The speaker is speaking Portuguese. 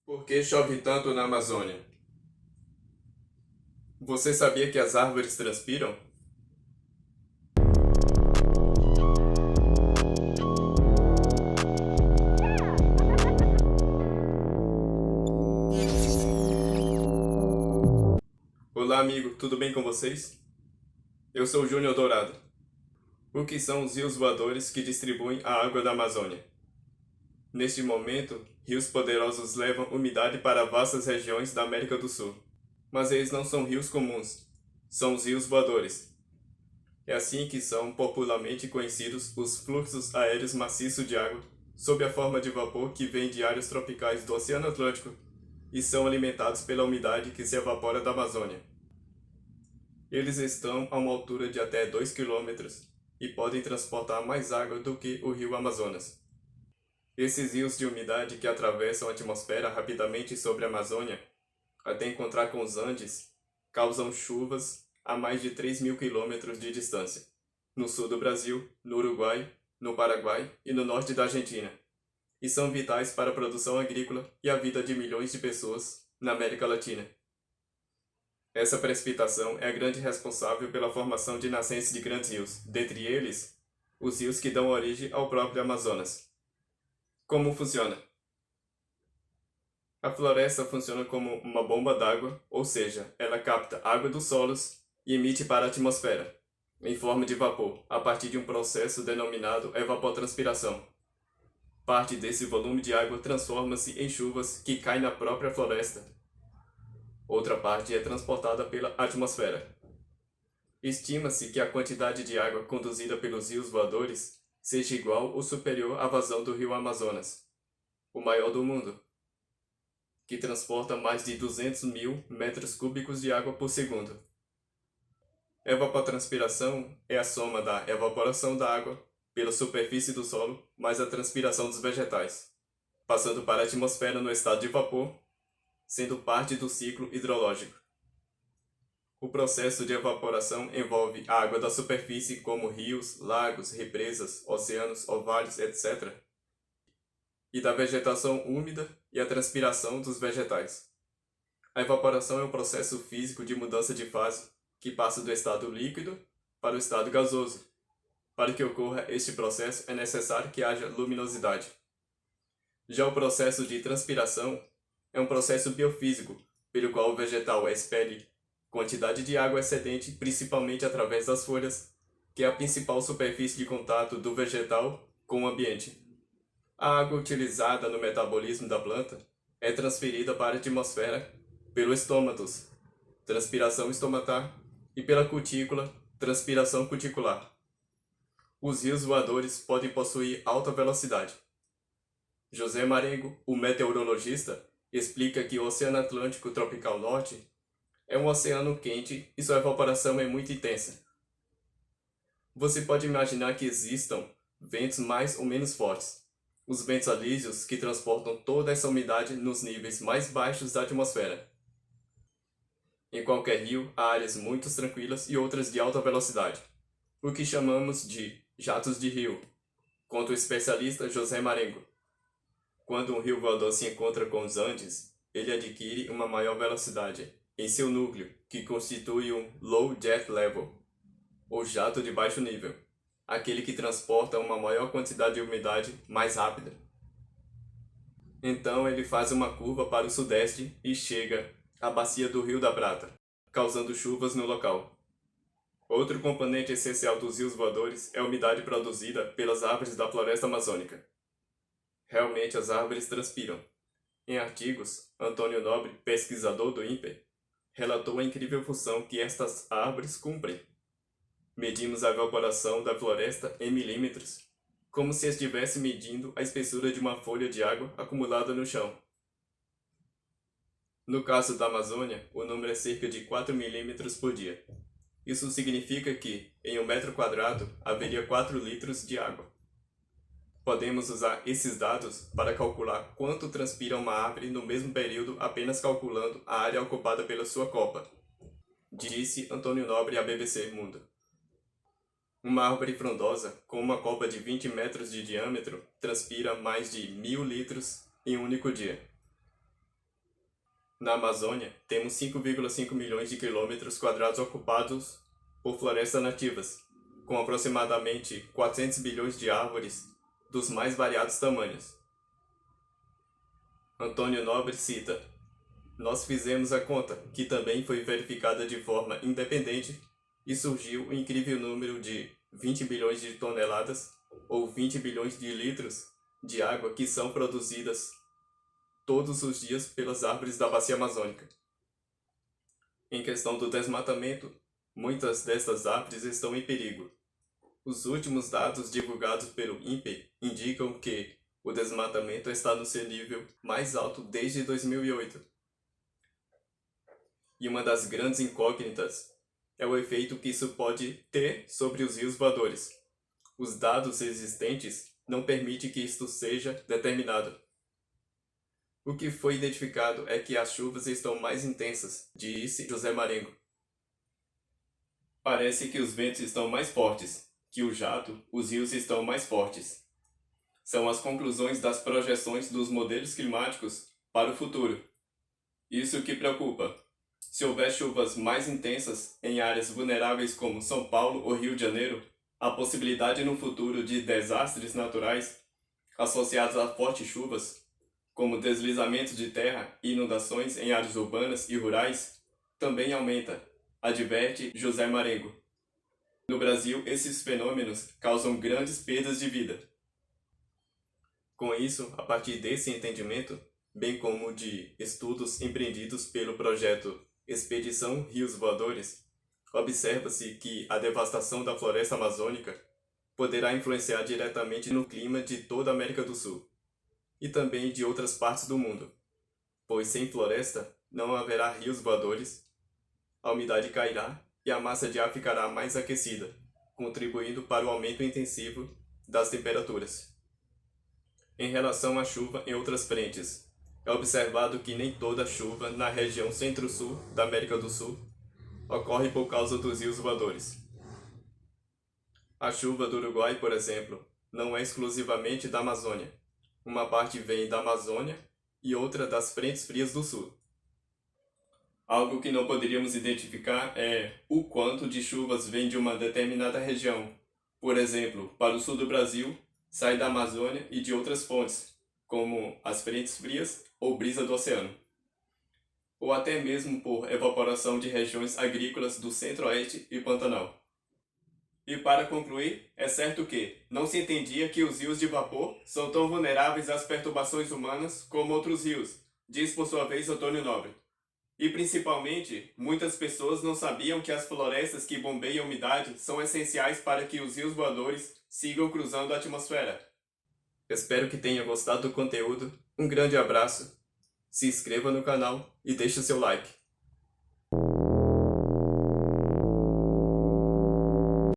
Por que chove tanto na Amazônia? Você sabia que as árvores transpiram? Olá, amigo, tudo bem com vocês? Eu sou o Júnior Dourado. O que são os rios voadores que distribuem a água da Amazônia? Neste momento, rios poderosos levam umidade para vastas regiões da América do Sul. Mas eles não são rios comuns, são os rios voadores. É assim que são popularmente conhecidos os fluxos aéreos maciços de água, sob a forma de vapor que vem de áreas tropicais do Oceano Atlântico e são alimentados pela umidade que se evapora da Amazônia. Eles estão a uma altura de até 2 quilômetros e podem transportar mais água do que o rio Amazonas. Esses rios de umidade que atravessam a atmosfera rapidamente sobre a Amazônia, até encontrar com os Andes, causam chuvas a mais de 3.000 quilômetros de distância, no sul do Brasil, no Uruguai, no Paraguai e no norte da Argentina, e são vitais para a produção agrícola e a vida de milhões de pessoas na América Latina. Essa precipitação é a grande responsável pela formação de nascentes de grandes rios, dentre eles, os rios que dão origem ao próprio Amazonas. Como funciona? A floresta funciona como uma bomba d'água, ou seja, ela capta água dos solos e emite para a atmosfera, em forma de vapor, a partir de um processo denominado evapotranspiração. Parte desse volume de água transforma-se em chuvas que caem na própria floresta. Outra parte é transportada pela atmosfera. Estima-se que a quantidade de água conduzida pelos rios voadores seja igual ou superior à vazão do rio Amazonas, o maior do mundo, que transporta mais de 200.000 metros cúbicos de água por segundo. Evapotranspiração é a soma da evaporação da água pela superfície do solo mais a transpiração dos vegetais, passando para a atmosfera no estado de vapor, sendo parte do ciclo hidrológico. O processo de evaporação envolve a água da superfície, como rios, lagos, represas, oceanos, ovários, etc., e da vegetação úmida e a transpiração dos vegetais. A evaporação é um processo físico de mudança de fase que passa do estado líquido para o estado gasoso. Para que ocorra este processo, é necessário que haja luminosidade. Já o processo de transpiração é um processo biofísico, pelo qual o vegetal expele quantidade de água excedente, principalmente através das folhas, que é a principal superfície de contato do vegetal com o ambiente. A água utilizada no metabolismo da planta é transferida para a atmosfera pelo estômatos, transpiração estomatar, e pela cutícula, transpiração cuticular. Os rios voadores podem possuir alta velocidade. José Marengo, o meteorologista, explica que o Oceano Atlântico Tropical Norte é um oceano quente e sua evaporação é muito intensa. Você pode imaginar que existam ventos mais ou menos fortes. Os ventos alísios que transportam toda essa umidade nos níveis mais baixos da atmosfera. Em qualquer rio, há áreas muito tranquilas e outras de alta velocidade, o que chamamos de jatos de rio, conta o especialista José Marengo. Quando um rio voador se encontra com os Andes, ele adquire uma maior velocidade em seu núcleo, que constitui um low jet level, ou jato de baixo nível, aquele que transporta uma maior quantidade de umidade mais rápida. Então ele faz uma curva para o sudeste e chega à bacia do Rio da Prata, causando chuvas no local. Outro componente essencial dos rios voadores é a umidade produzida pelas árvores da floresta amazônica. Realmente as árvores transpiram. Em artigos, Antônio Nobre, pesquisador do INPE, relatou a incrível função que estas árvores cumprem. Medimos a evaporação da floresta em milímetros, como se estivesse medindo a espessura de uma folha de água acumulada no chão. No caso da Amazônia, o número é cerca de 4 milímetros por dia. Isso significa que, em 1 metro quadrado, haveria 4 litros de água. Podemos usar esses dados para calcular quanto transpira uma árvore no mesmo período apenas calculando a área ocupada pela sua copa, disse Antônio Nobre à BBC Mundo. Uma árvore frondosa, com uma copa de 20 metros de diâmetro, transpira mais de 1.000 litros em um único dia. Na Amazônia, temos 5,5 milhões de quilômetros quadrados ocupados por florestas nativas, com aproximadamente 400 bilhões de árvores dos mais variados tamanhos. Antônio Nobre cita: "Nós fizemos a conta, que também foi verificada de forma independente, e surgiu o incrível número de 20 bilhões de toneladas, ou 20 bilhões de litros, de água que são produzidas todos os dias pelas árvores da bacia amazônica. Em questão do desmatamento, muitas destas árvores estão em perigo. Os últimos dados divulgados pelo INPE indicam que o desmatamento está no seu nível mais alto desde 2008. E uma das grandes incógnitas é o efeito que isso pode ter sobre os rios voadores. Os dados existentes não permitem que isto seja determinado. O que foi identificado é que as chuvas estão mais intensas, disse José Marengo. Parece que os ventos estão mais fortes, que o jato, os rios estão mais fortes. São as conclusões das projeções dos modelos climáticos para o futuro. Isso que preocupa. Se houver chuvas mais intensas em áreas vulneráveis como São Paulo ou Rio de Janeiro, a possibilidade no futuro de desastres naturais associados a fortes chuvas, como deslizamentos de terra e inundações em áreas urbanas e rurais, também aumenta, adverte José Marengo. No Brasil, esses fenômenos causam grandes perdas de vida. Com isso, a partir desse entendimento, bem como de estudos empreendidos pelo projeto Expedição Rios Voadores, observa-se que a devastação da floresta amazônica poderá influenciar diretamente no clima de toda a América do Sul e também de outras partes do mundo, pois sem floresta não haverá rios voadores, a umidade cairá e a massa de ar ficará mais aquecida, contribuindo para o aumento intensivo das temperaturas. Em relação à chuva em outras frentes, é observado que nem toda chuva na região centro-sul da América do Sul ocorre por causa dos rios voadores. A chuva do Uruguai, por exemplo, não é exclusivamente da Amazônia. Uma parte vem da Amazônia e outra das frentes frias do sul. Algo que não poderíamos identificar é o quanto de chuvas vem de uma determinada região. Por exemplo, para o sul do Brasil, sai da Amazônia e de outras fontes, como as frentes frias ou brisa do oceano. Ou até mesmo por evaporação de regiões agrícolas do Centro-Oeste e Pantanal. E para concluir, é certo que não se entendia que os rios de vapor são tão vulneráveis às perturbações humanas como outros rios, diz por sua vez Antônio Nobre. E principalmente, muitas pessoas não sabiam que as florestas que bombeiam a umidade são essenciais para que os rios voadores sigam cruzando a atmosfera. Espero que tenha gostado do conteúdo. Um grande abraço, se inscreva no canal e deixe seu like.